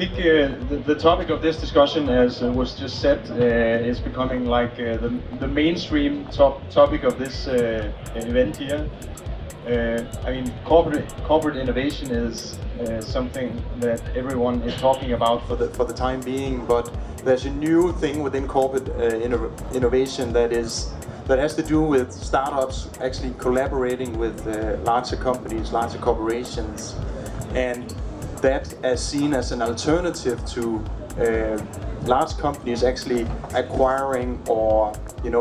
think the topic of this discussion, as was just said, is becoming like the mainstream topic of this event here. I mean, corporate innovation is something that everyone is talking about for the time being, but there's a new thing within corporate innovation that has to do with startups actually collaborating with larger companies, larger corporations, and that as seen as an alternative to large companies actually acquiring or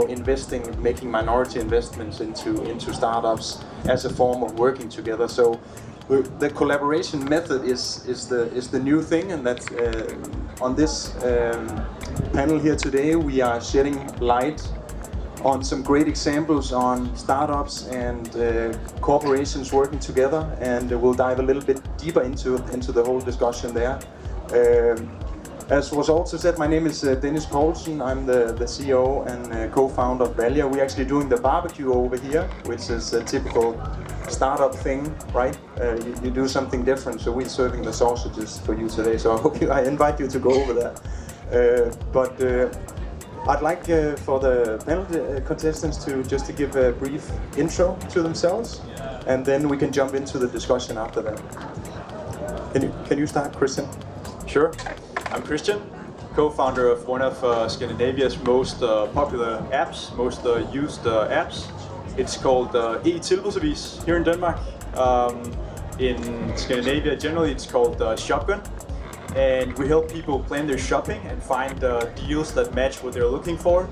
investing, making minority investments into startups as a form of working together. So the collaboration method is the new thing, and that's on this panel here today we are shedding light on some great examples on startups and corporations working together, and we'll dive a little bit deeper into the whole discussion there. As was also said, my name is Dennis Poulsen. I'm the CEO and co-founder of Valuer. We're actually doing the barbecue over here, which is a typical startup thing, right? You do something different, so we're serving the sausages for you today. So I invite you to go over there. But I'd like for the panel contestants to give a brief intro to themselves, and then we can jump into the discussion after that. Can you start, Christian? Sure. I'm Christian, co-founder of one of Scandinavia's most popular apps, most used apps. It's called e-Tilbudsavis here in Denmark. In Scandinavia, generally it's called ShopGun. And we help people plan their shopping and find deals that match what they're looking for.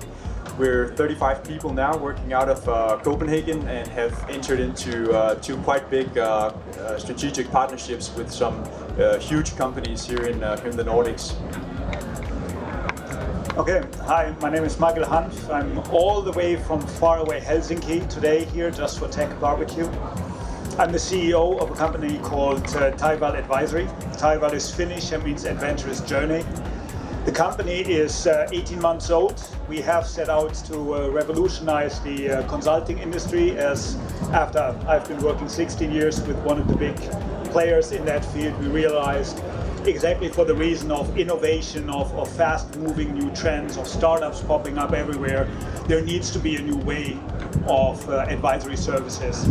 We're 35 people now working out of Copenhagen and have entered into two quite big strategic partnerships with some huge companies here in the Nordics. Okay, hi, my name is Michael Hanf. I'm all the way from faraway Helsinki today here just for Tech Barbecue. I'm the CEO of a company called Taival Advisory. Taival is Finnish and means adventurous journey. The company is 18 months old. We have set out to revolutionize the consulting industry, as after I've been working 16 years with one of the big players in that field, we realized exactly for the reason of innovation, of fast-moving new trends, of startups popping up everywhere, there needs to be a new way of advisory services.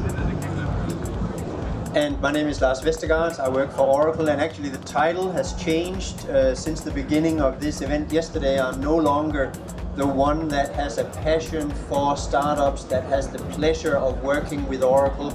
And my name is Lars Vestergaard. I work for Oracle, and actually the title has changed since the beginning of this event yesterday. I'm no longer the one that has a passion for startups, that has the pleasure of working with Oracle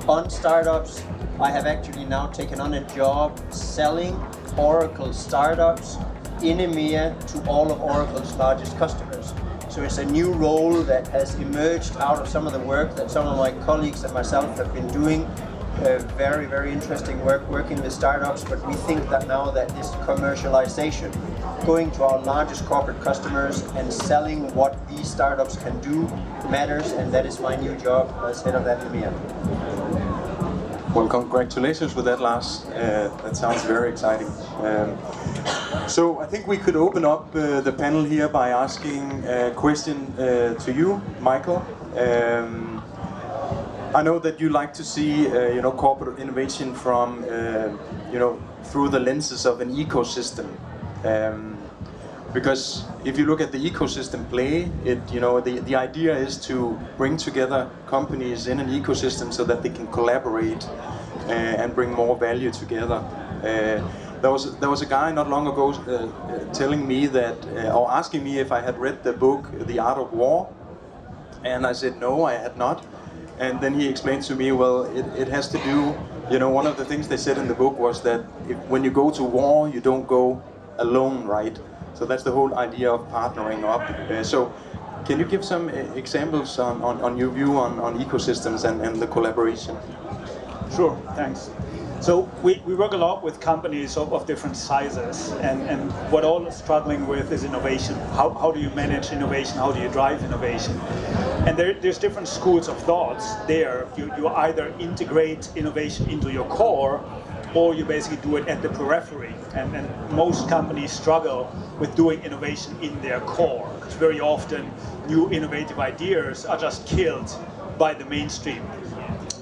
on startups. I have actually now taken on a job selling Oracle startups in EMEA to all of Oracle's largest customers. So it's a new role that has emerged out of some of the work that some of my colleagues and myself have been doing. Very, very interesting work working with startups, but we think that now that this commercialization, going to our largest corporate customers and selling what these startups can do matters, and that is my new job as head of that EMEA. Well, congratulations with that, Lars. That sounds very exciting. So I think we could open up the panel here by asking a question to you, Michael. I know that you like to see, corporate innovation from, through the lenses of an ecosystem. Because if you look at the ecosystem play, the idea is to bring together companies in an ecosystem so that they can collaborate and bring more value together. There was a guy not long ago telling me that, or asking me if I had read the book The Art of War, and I said no, I had not. And then he explained to me, well, it has to do, one of the things they said in the book was that when you go to war, you don't go alone, right? So that's the whole idea of partnering up. So can you give some examples on your view on ecosystems and the collaboration? Sure, thanks. So we work a lot with companies of different sizes, and what all are struggling with is innovation. How do you manage innovation? How do you drive innovation? And there's different schools of thoughts there. You either integrate innovation into your core, or you basically do it at the periphery. And most companies struggle with doing innovation in their core, because very often new innovative ideas are just killed by the mainstream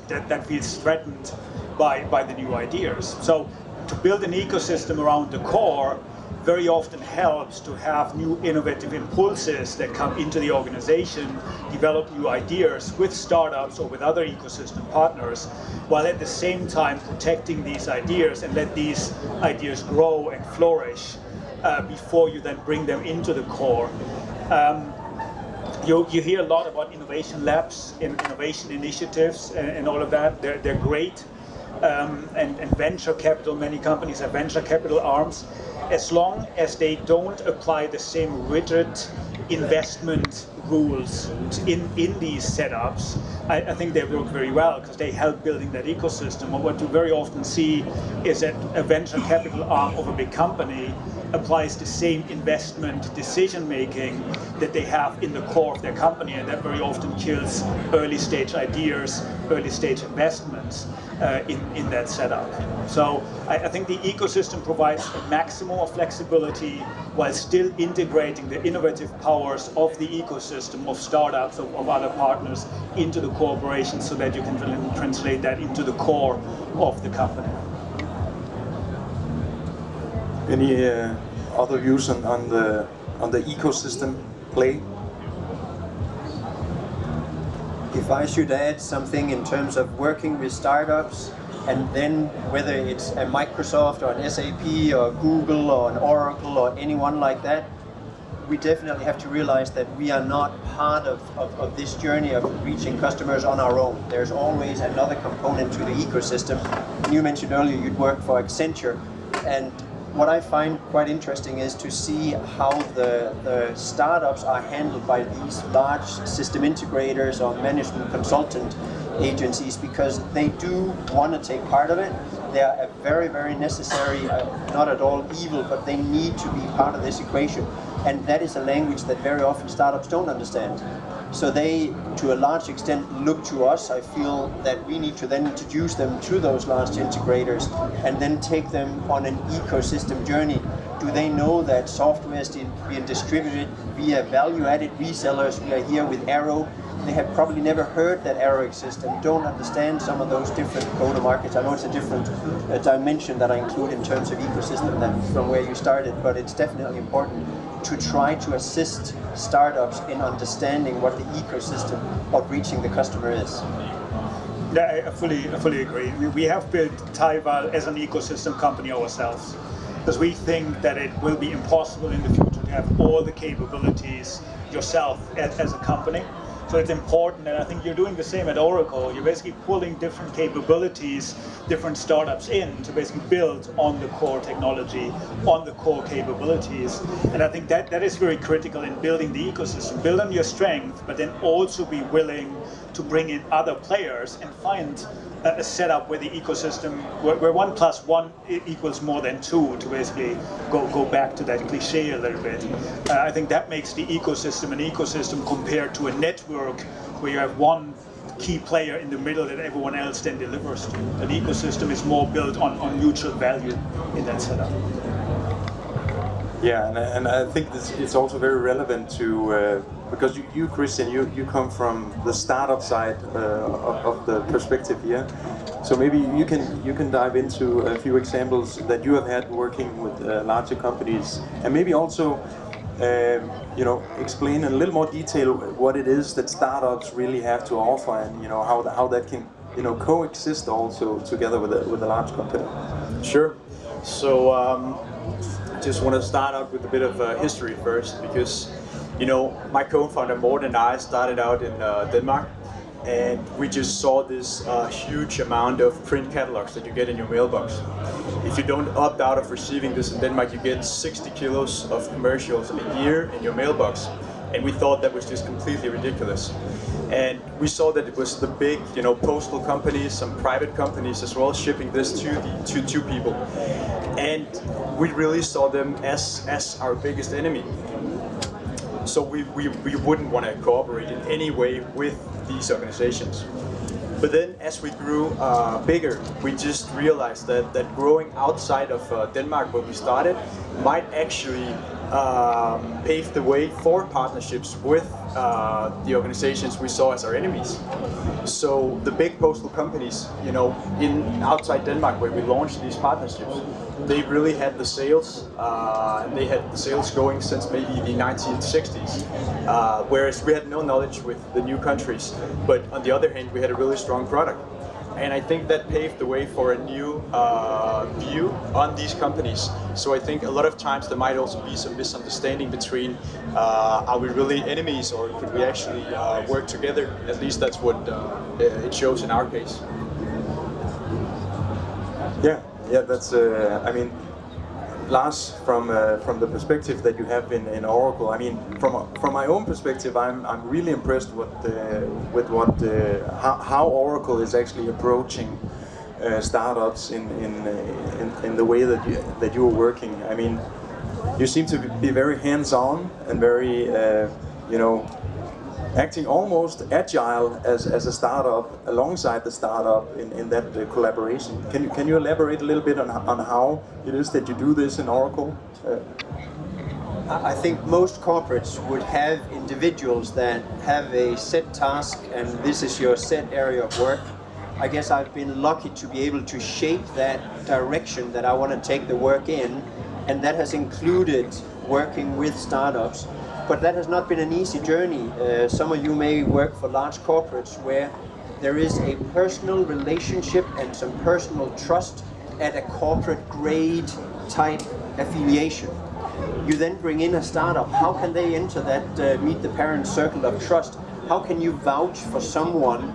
that feels threatened by the new ideas. So to build an ecosystem around the core very often helps to have new innovative impulses that come into the organization, develop new ideas with startups or with other ecosystem partners, while at the same time protecting these ideas and let these ideas grow and flourish before you then bring them into the core. You hear a lot about innovation labs, innovation initiatives, and all of that. They're great. And venture capital, many companies have venture capital arms. As long as they don't apply the same rigid investment rules in these setups, I think they work very well because they help building that ecosystem. But what you very often see is that a venture capital arm of a big company applies the same investment decision making that they have in the core of their company, and that very often kills early stage ideas, early stage investments in that setup. So I think the ecosystem provides a maximum of flexibility while still integrating the innovative powers of the ecosystem of startups, of other partners into the corporation so that you can translate that into the core of the company. Any other views on the ecosystem play? If I should add something in terms of working with startups, and then whether it's a Microsoft or an SAP or Google or an Oracle or anyone like that, we definitely have to realize that we are not part of this journey of reaching customers on our own. There's always another component to the ecosystem. You mentioned earlier you'd worked for Accenture, and what I find quite interesting is to see how the startups are handled by these large system integrators or management consultant agencies, because they do want to take part of it. They are a very, very necessary, not at all evil, but they need to be part of this equation. And that is a language that very often startups don't understand. So they, to a large extent, look to us. I feel that we need to then introduce them to those large integrators and then take them on an ecosystem journey. Do they know that software is being distributed via value-added resellers? We are here with Arrow. They have probably never heard that Arrow exists and don't understand some of those different go-to-markets. I know it's a different dimension that I include in terms of ecosystem than from where you started, but it's definitely important to try to assist startups in understanding what the ecosystem of reaching the customer is. Yeah, I fully agree. We have built Taival as an ecosystem company ourselves, because we think that it will be impossible in the future to have all the capabilities yourself as a company. So it's important, and I think you're doing the same at Oracle. You're basically pulling different capabilities, different startups in to basically build on the core technology, on the core capabilities. And I think that is very critical in building the ecosystem. Build on your strength, but then also be willing to bring in other players and find a setup where the ecosystem, where 1 + 1 equals more than 2, to basically go back to that cliche a little bit. I think that makes the ecosystem an ecosystem compared to a network where you have one key player in the middle that everyone else then delivers to. An ecosystem is more built on mutual value in that setup. Yeah, and I think it's also very relevant to, because you Christian, you come from the startup side of the perspective here. So maybe you can dive into a few examples that you have had working with larger companies, and maybe also explain in a little more detail what it is that startups really have to offer, and how that can coexist also together with a large company. Sure. So I just want to start out with a bit of history first, because my co-founder Morten and I started out in Denmark, and we just saw this huge amount of print catalogs that you get in your mailbox. If you don't opt out of receiving this in Denmark, you get 60 kilos of commercials a year in your mailbox, and we thought that was just completely ridiculous. And we saw that it was the big, postal companies, some private companies as well, shipping this to people, and we really saw them as our biggest enemy. So we wouldn't want to cooperate in any way with these organizations. But then as we grew bigger, we just realized that growing outside of Denmark, where we started, might actually paved the way for partnerships with the organizations we saw as our enemies. So the big postal companies, you know, outside Denmark, where we launched these partnerships, they really had the sales, and they had the sales going since maybe the 1960s, whereas we had no knowledge with the new countries. But on the other hand, we had a really strong product. And I think that paved the way for a new view on these companies. So I think a lot of times there might also be some misunderstanding between are we really enemies or could we actually work together? At least that's what it shows in our case. Yeah, that's. I mean, Lars, from the perspective that you have in Oracle, I mean, from my own perspective, I'm really impressed with how Oracle is actually approaching startups in the way that you are working. I mean, you seem to be very hands-on and very you know, acting almost agile as a startup alongside the startup in that collaboration. Can you elaborate a little bit on how it is that you do this in Oracle? I think most corporates would have individuals that have a set task and this is your set area of work. I guess I've been lucky to be able to shape that direction that I want to take the work in, and that has included working with startups. But that has not been an easy journey. Some of you may work for large corporates where there is a personal relationship and some personal trust at a corporate grade type affiliation. You then bring in a startup. How can they enter that meet the parent circle of trust? How can you vouch for someone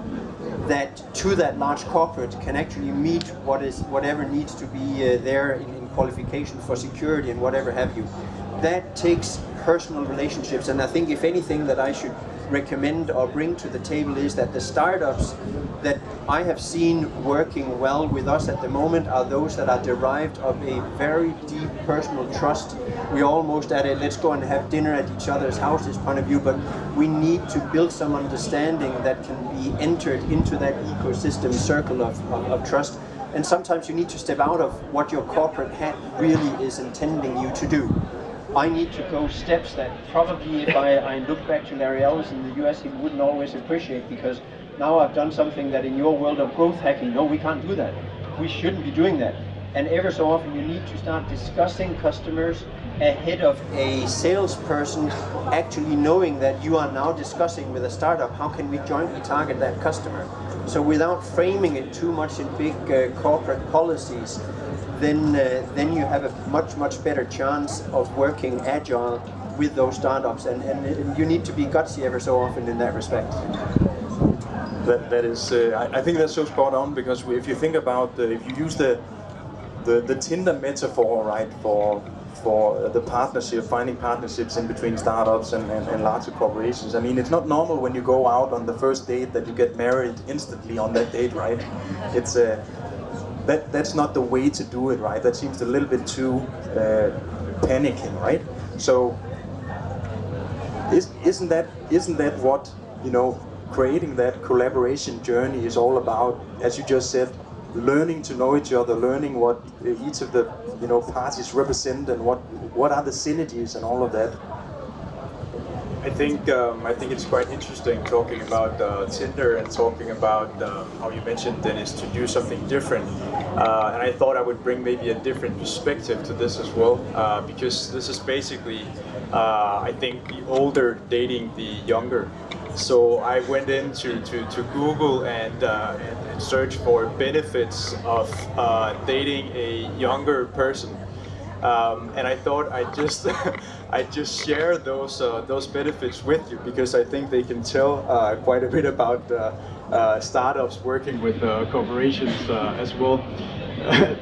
that to that large corporate can actually meet whatever needs to be there in qualification for security and whatever have you? That takes personal relationships, and I think if anything that I should recommend or bring to the table is that the startups that I have seen working well with us at the moment are those that are derived of a very deep personal trust. We're almost at a let's go and have dinner at each other's houses point of view, but we need to build some understanding that can be entered into that ecosystem circle of trust. And sometimes you need to step out of what your corporate hat really is intending you to do. I need to go steps that probably if I look back to Larry Ellis in the US, he wouldn't always appreciate, because now I've done something that in your world of growth hacking, no, we can't do that. We shouldn't be doing that. And ever so often you need to start discussing customers ahead of a salesperson actually knowing that you are now discussing with a startup, how can we jointly target that customer? So without framing it too much in big corporate policies, then you have a much better chance of working agile with those startups, and you need to be gutsy ever so often in that respect. That is, I think that's so spot on, because if you think about, if you use the Tinder metaphor, right, for the partnership, finding partnerships in between startups and larger corporations. I mean, it's not normal when you go out on the first date that you get married instantly on that date, right? It's that's not the way to do it, right? That seems a little bit too panicking, right? So isn't that what, you know, creating that collaboration journey is all about? As you just said, learning to know each other, learning what each of the, you know, parties represent and what are the synergies and all of that. I think it's quite interesting talking about Tinder and talking about how you mentioned, Dennis, to do something different. And I thought I would bring maybe a different perspective to this as well, because this is basically, I think, the older dating the younger. So I went into to Google and searched for benefits of dating a younger person. And I thought I'd just share those benefits with you, because I think they can tell quite a bit about startups working with corporations as well.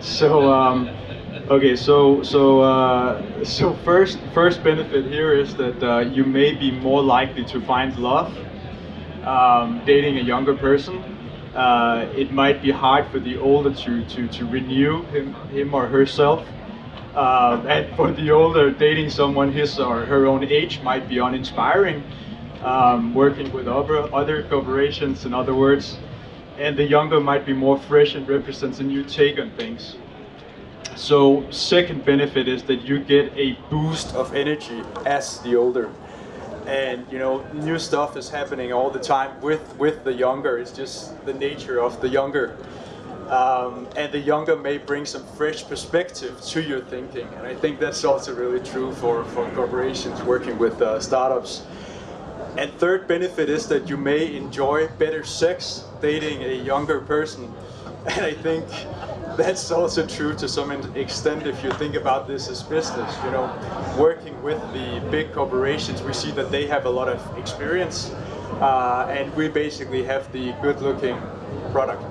So okay, so first benefit here is that you may be more likely to find love dating a younger person. It might be hard for the older to renew him or herself. And for the older, dating someone his or her own age might be uninspiring, working with other corporations, in other words. And the younger might be more fresh and represents a new take on things. So second benefit is that you get a boost of energy as the older. And you know, new stuff is happening all the time with the younger. It's just the nature of the younger. And the younger may bring some fresh perspective to your thinking. And I think that's also really true for corporations working with startups. And third benefit is that you may enjoy better sex dating a younger person. And I think that's also true to some extent if you think about this as business. You know, working with the big corporations, we see that they have a lot of experience, and we basically have the good-looking product,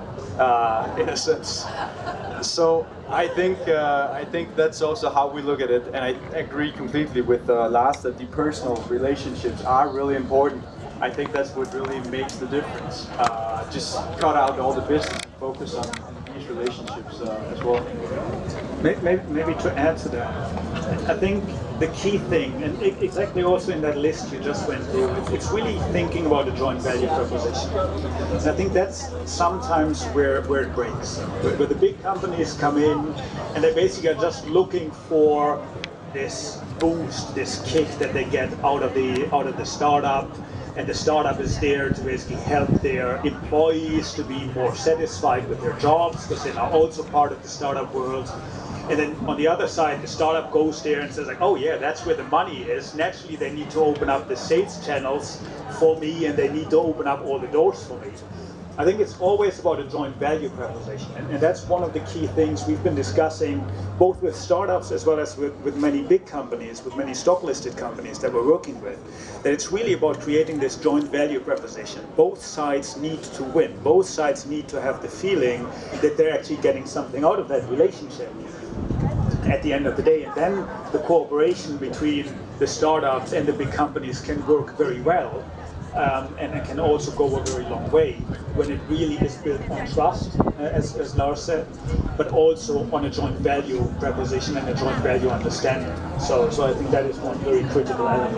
in a sense. So I think that's also how we look at it, and I agree completely with Lars that the personal relationships are really important. I think that's what really makes the difference. Just cut out all the business, focus on these relationships as well. Maybe to add to that, I think the key thing, and exactly also in that list you just went through, it's really thinking about the joint value proposition. And I think that's sometimes where it breaks. Where the big companies come in and they basically are just looking for this boost, this kick that they get out of the startup. And the startup is there to basically help their employees to be more satisfied with their jobs because they're now also part of the startup world. And then on the other side, the startup goes there and says like, oh yeah, that's where the money is. Naturally, they need to open up the sales channels for me and they need to open up all the doors for me. I think it's always about a joint value proposition. And that's one of the key things we've been discussing both with startups as well as with many big companies, with many stock listed companies that we're working with. That it's really about creating this joint value proposition. Both sides need to win. Both sides need to have the feeling that they're actually getting something out of that relationship at the end of the day. And then the cooperation between the startups and the big companies can work very well. And it can also go a very long way when it really is built on trust, as Lars said, but also on a joint value proposition and a joint value understanding. So I think that is one very critical element.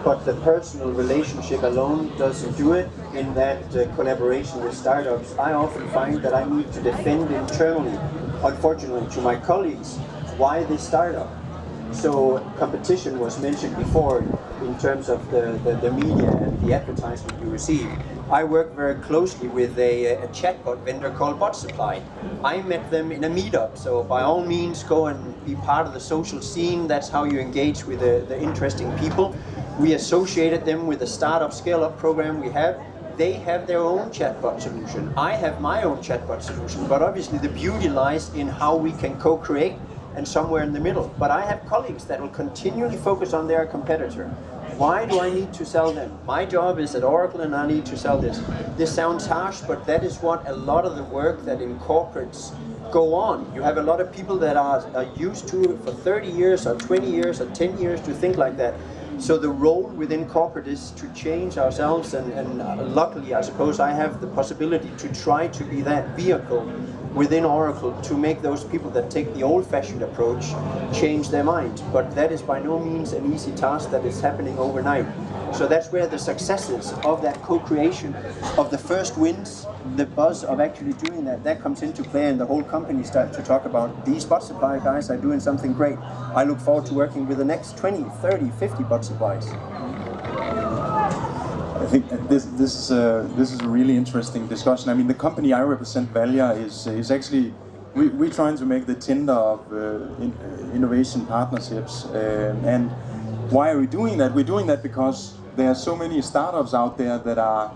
But the personal relationship alone doesn't do it. In that collaboration with startups, I often find that I need to defend internally, unfortunately, to my colleagues, why this startup. So competition was mentioned before in terms of the media and the advertisement you receive. I work very closely with a chatbot vendor called BotSupply. I met them in a meetup, so by all means go and be part of the social scene. That's how you engage with the interesting people. We associated them with the startup scale-up program we have. They have their own chatbot solution. I have my own chatbot solution, but obviously the beauty lies in how we can co-create and somewhere in the middle. But I have colleagues that will continually focus on their competitor. Why do I need to sell them? My job is at Oracle and I need to sell this. This sounds harsh, but that is what a lot of the work that in corporates go on. You have a lot of people that are used to it for 30 years or 20 years or 10 years to think like that. So the role within corporate is to change ourselves, and luckily I suppose I have the possibility to try to be that vehicle within Oracle to make those people that take the old-fashioned approach change their mind. But that is by no means an easy task that is happening overnight. So that's where the successes of that co-creation, of the first wins, the buzz of actually doing that comes into play, and the whole company starts to talk about these bot supply guys are doing something great. I look forward to working with the next 20, 30, 50 bot supplies. I think this is a really interesting discussion. I mean, the company I represent, Valuer, is actually we're trying to make the Tinder of innovation partnerships. And why are we doing that? We're doing that because there are so many startups out there that are,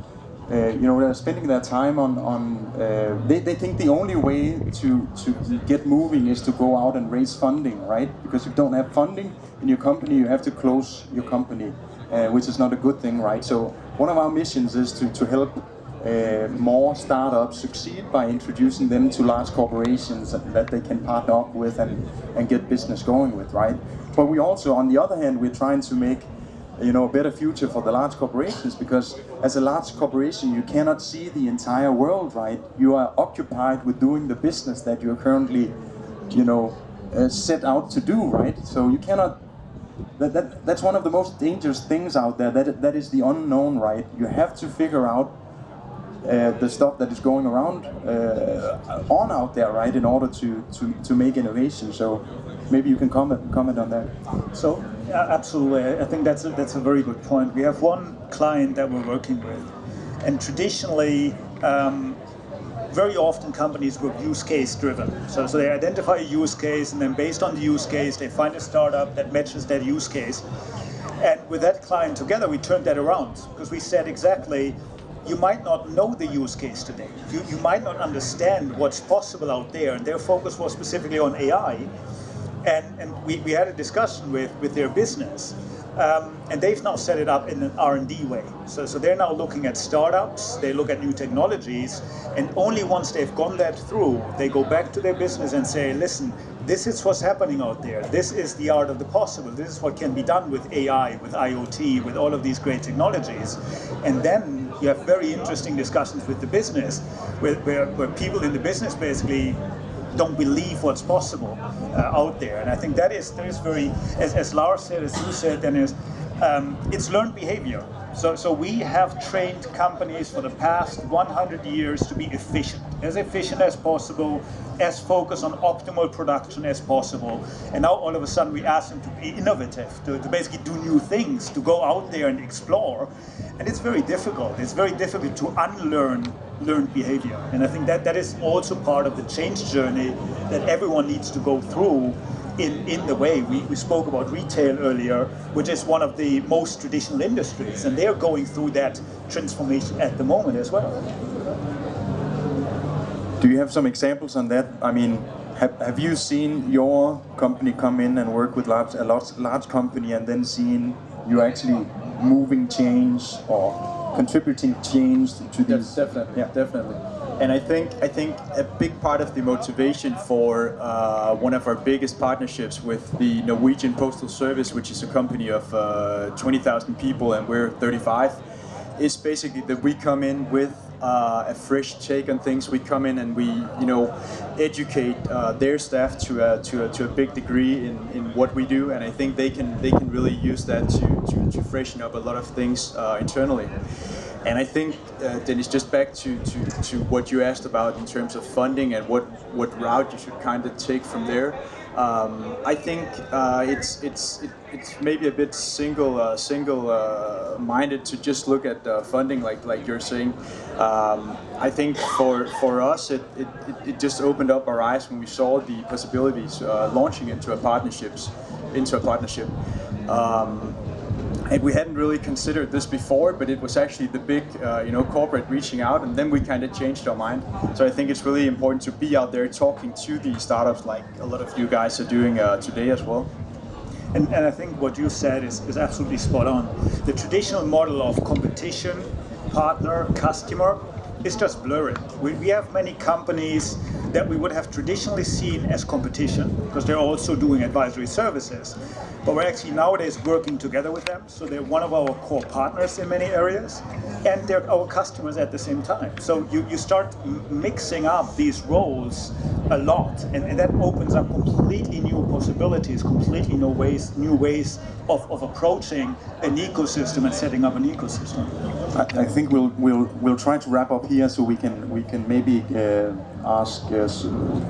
they're spending their time on. They think the only way to get moving is to go out and raise funding, right? Because if you don't have funding in your company, you have to close your company. Which is not a good thing, right? So one of our missions is to help more startups succeed by introducing them to large corporations that they can partner up with and get business going with, right? But we also, on the other hand, we're trying to make a better future for the large corporations, because as a large corporation you cannot see the entire world, right? You are occupied with doing the business that you're currently set out to do, right? So you cannot. That's one of the most dangerous things out there. That is the unknown, right? You have to figure out the stuff that is going around on out there, right, in order to make innovation. So maybe you can comment on that. So absolutely, I think that's a very good point. We have one client that we're working with, and traditionally, very often companies were use case driven. So they identify a use case, and then based on the use case, they find a startup that matches that use case. And with that client together, we turned that around, because we said exactly, you might not know the use case today. You might not understand what's possible out there, and their focus was specifically on AI. And we had a discussion with their business, and they've now set it up in an R&D way. So they're now looking at startups, they look at new technologies, and only once they've gone that through, they go back to their business and say, listen, this is what's happening out there. This is the art of the possible. This is what can be done with AI, with IoT, with all of these great technologies. And then you have very interesting discussions with the business, where people in the business basically don't believe what's possible out there. And I think that is very, as Lars said, as you said, Dennis, it's learned behavior. So we have trained companies for the past 100 years to be efficient as possible, as focused on optimal production as possible. And now all of a sudden we ask them to be innovative, to basically do new things, to go out there and explore. And it's very difficult. It's very difficult to unlearn learned behavior. And I think that is also part of the change journey that everyone needs to go through in the way. We spoke about retail earlier, which is one of the most traditional industries, and they're going through that transformation at the moment as well. Do you have some examples on that? I mean, have you seen your company come in and work with a large company, and then seen you actually moving change or contributing change to these? Yes, definitely, definitely. And I think a big part of the motivation for one of our biggest partnerships with the Norwegian Postal Service, which is a company of 20,000 people and we're 35, is basically that we come in with a fresh take on things. We come in and we, educate their staff to a big degree in what we do, and I think they can really use that to freshen up a lot of things internally. And I think, Dennis, just back to what you asked about in terms of funding and what route you should kind of take from there. I think it's maybe a bit single-minded to just look at funding like you're saying. I think for us it just opened up our eyes when we saw the possibilities launching into a partnership. And we hadn't really considered this before, but it was actually the big, corporate reaching out, and then we kind of changed our mind. So I think it's really important to be out there talking to the startups, like a lot of you guys are doing today as well. And I think what you said is absolutely spot on. The traditional model of competition, partner, customer is just blurring. We have many companies that we would have traditionally seen as competition, because they're also doing advisory services. But we're actually nowadays working together with them, so they're one of our core partners in many areas, and they're our customers at the same time. So you start mixing up these roles a lot, and that opens up completely new possibilities, completely new ways of approaching an ecosystem and setting up an ecosystem. I think we'll try to wrap up here, so we can maybe ask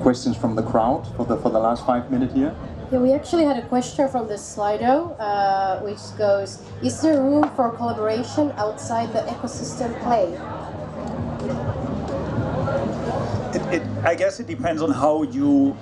questions from the crowd for the last 5 minutes here. Yeah, we actually had a question from the Slido, which goes, is there room for collaboration outside the ecosystem play? I guess it depends on how you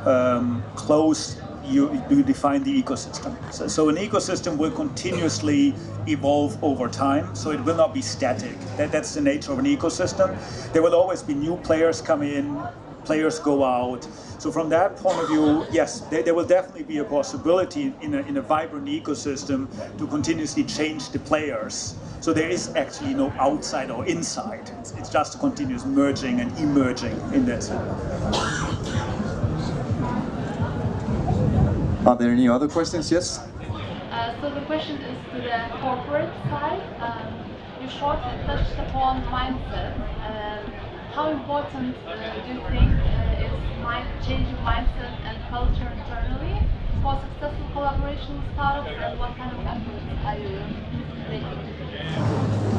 you define the ecosystem. So an ecosystem will continuously evolve over time, so it will not be static. That's the nature of an ecosystem. There will always be new players come in, players go out. So from that point of view, yes, there will definitely be a possibility in a vibrant ecosystem to continuously change the players. So there is actually no outside or inside. It's just a continuous merging and emerging in that sense. Are there any other questions? Yes? So the question is to the corporate side. You shortly touched upon mindset. How important do you think is changing mindset and culture internally for successful collaboration startups, and what kind of efforts are you making?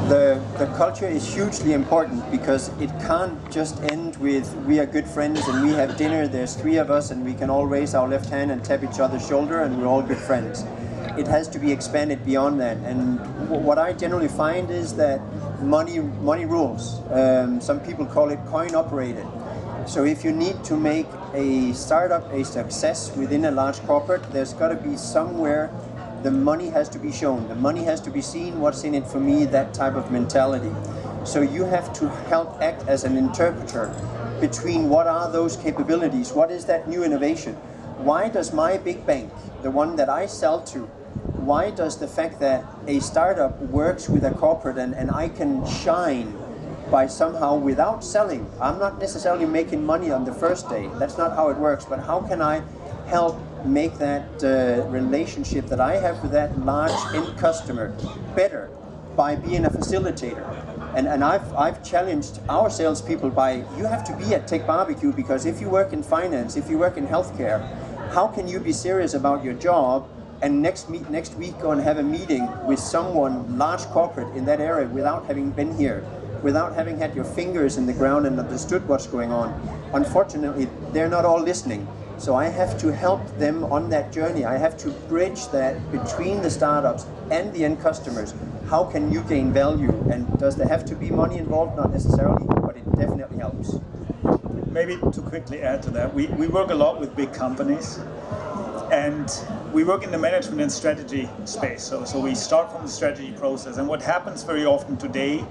The culture is hugely important because it can't just end with we are good friends and we have dinner, there's 3 of us and we can all raise our left hand and tap each other's shoulder and we're all good friends. It has to be expanded beyond that, and what I generally find is that money rules. Some people call it coin operated. So if you need to make a startup a success within a large corporate, there's got to be somewhere the money has to be shown, the money has to be seen, what's in it for me, that type of mentality. So you have to help act as an interpreter between what are those capabilities, what is that new innovation, why does my big bank, the one that I sell to, why does the fact that a startup works with a corporate and I can shine by somehow without selling, I'm not necessarily making money on the first day, that's not how it works, but how can I help make that relationship that I have with that large end customer better by being a facilitator. And I've challenged our salespeople by, you have to be at Tech Barbecue, because if you work in finance, if you work in healthcare, how can you be serious about your job and next week go and have a meeting with someone large corporate in that area without having been here, without having had your fingers in the ground and understood what's going on? Unfortunately, they're not all listening. So I have to help them on that journey. I have to bridge that between the startups and the end customers. How can you gain value? And does there have to be money involved? Not necessarily, but it definitely helps. Maybe to quickly add to that, we work a lot with big companies, and we work in the management and strategy space. So we start from the strategy process, and what happens very often today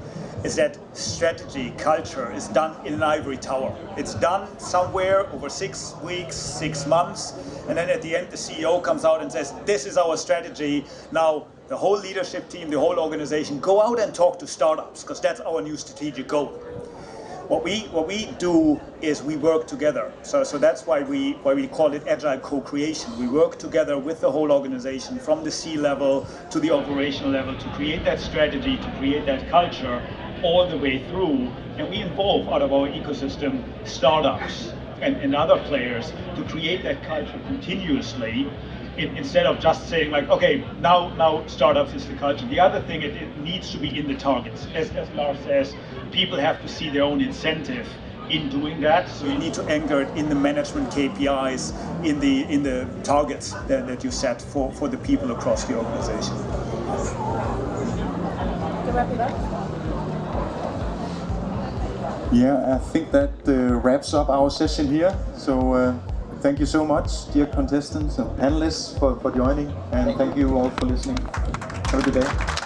is that strategy culture is done in an ivory tower. It's done somewhere over 6 weeks, 6 months, and then at the end the CEO comes out and says, this is our strategy. Now the whole leadership team, the whole organization, go out and talk to startups, because that's our new strategic goal. What we do is we work together. So that's why we call it agile co-creation. We work together with the whole organization, from the C-level to the operational level, to create that strategy, to create that culture all the way through. And we involve out of our ecosystem startups and other players to create that culture continuously, instead of just saying like, okay, now startups is the culture. The other thing, it needs to be in the targets. As Lars says, people have to see their own incentive in doing that. So you need to anchor it in the management KPIs, in the targets that you set for the people across the organization. To wrap it up. Yeah, I think that wraps up our session here. So thank you so much, dear contestants and panelists, for joining, and thank you all for listening. Have a good day.